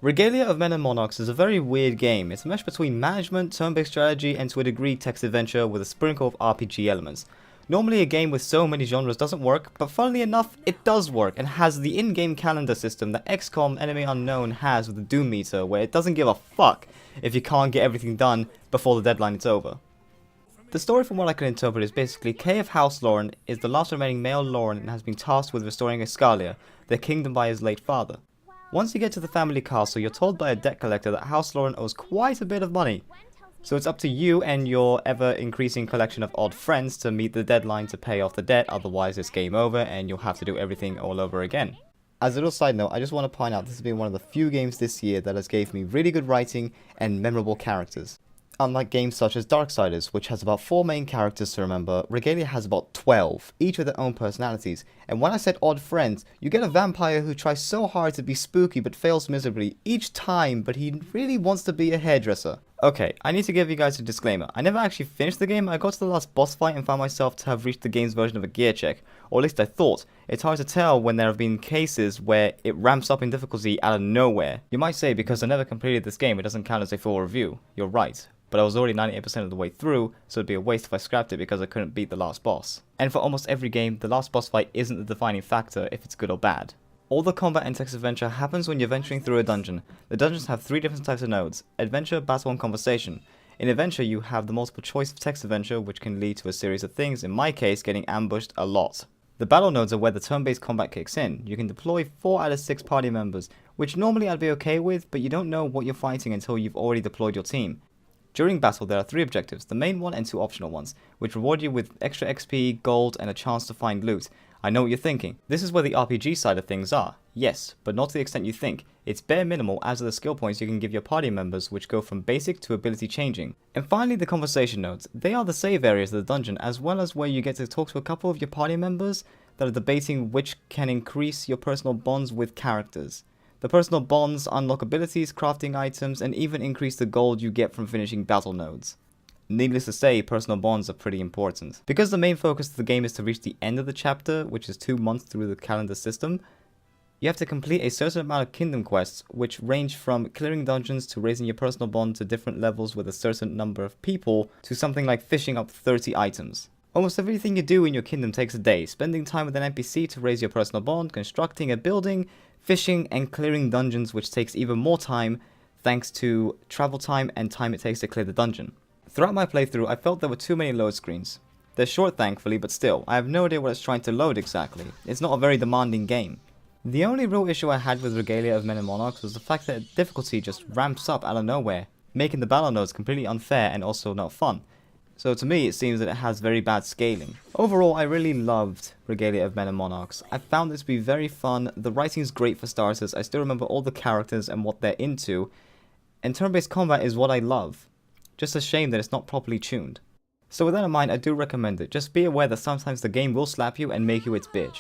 Regalia of Men and Monarchs is a very weird game. It's a mesh between management, turn-based strategy, and to a degree text adventure with a sprinkle of RPG elements. Normally a game with so many genres doesn't work, but funnily enough, it does work and has the in-game calendar system that XCOM Enemy Unknown has with the Doom meter, where it doesn't give a fuck if you can't get everything done before the deadline is over. The story, from what I can interpret, is basically Kay of House Loren is the last remaining male Loren and has been tasked with restoring Ascalia, their kingdom by his late father. Once you get to the family castle, you're told by a debt collector that House Loren owes quite a bit of money. So it's up to you and your ever-increasing collection of odd friends to meet the deadline to pay off the debt, otherwise it's game over and you'll have to do everything all over again. As a little side note, I just want to point out this has been one of the few games this year that has gave me really good writing and memorable characters. Unlike games such as Darksiders, which has about 4 main characters to remember, Regalia has about 12, each with their own personalities. And when I said odd friends, you get a vampire who tries so hard to be spooky but fails miserably each time, but he really wants to be a hairdresser. Okay, I need to give you guys a disclaimer. I never actually finished the game. I got to the last boss fight and found myself to have reached the game's version of a gear check. Or at least I thought. It's hard to tell when there have been cases where it ramps up in difficulty out of nowhere. You might say because I never completed this game it doesn't count as a full review. You're right. But I was already 98% of the way through, so it'd be a waste if I scrapped it because I couldn't beat the last boss. And for almost every game, the last boss fight isn't the defining factor if it's good or bad. All the combat and text adventure happens when you're venturing through a dungeon. The dungeons have 3 different types of nodes: adventure, battle, and conversation. In adventure, you have the multiple choice of text adventure, which can lead to a series of things, in my case, getting ambushed a lot. The battle nodes are where the turn-based combat kicks in. You can deploy 4 out of 6 party members, which normally I'd be okay with, but you don't know what you're fighting until you've already deployed your team. During battle, there are 3 objectives, the main one and 2 optional ones, which reward you with extra XP, gold, and a chance to find loot. I know what you're thinking. This is where the RPG side of things are. Yes, but not to the extent you think. It's bare minimal, as are the skill points you can give your party members, which go from basic to ability changing. And finally, the conversation nodes. They are the save areas of the dungeon, as well as where you get to talk to a couple of your party members that are debating which can increase your personal bonds with characters. The personal bonds unlock abilities, crafting items, and even increase the gold you get from finishing battle nodes. Needless to say, personal bonds are pretty important. Because the main focus of the game is to reach the end of the chapter, which is 2 months through the calendar system, you have to complete a certain amount of kingdom quests, which range from clearing dungeons to raising your personal bond to different levels with a certain number of people, to something like fishing up 30 items. Almost everything you do in your kingdom takes a day, spending time with an NPC to raise your personal bond, constructing a building, fishing, and clearing dungeons, which takes even more time thanks to travel time and time it takes to clear the dungeon. Throughout my playthrough, I felt there were too many load screens. They're short thankfully, but still, I have no idea what it's trying to load exactly. It's not a very demanding game. The only real issue I had with Regalia of Men and Monarchs was the fact that difficulty just ramps up out of nowhere, making the battle nodes completely unfair and also not fun. So to me, it seems that it has very bad scaling. Overall, I really loved Regalia of Men and Monarchs. I found this to be very fun. The writing is great for starters. I still remember all the characters and what they're into. And turn-based combat is what I love. Just a shame that it's not properly tuned. So with that in mind, I do recommend it. Just be aware that sometimes the game will slap you and make you its bitch.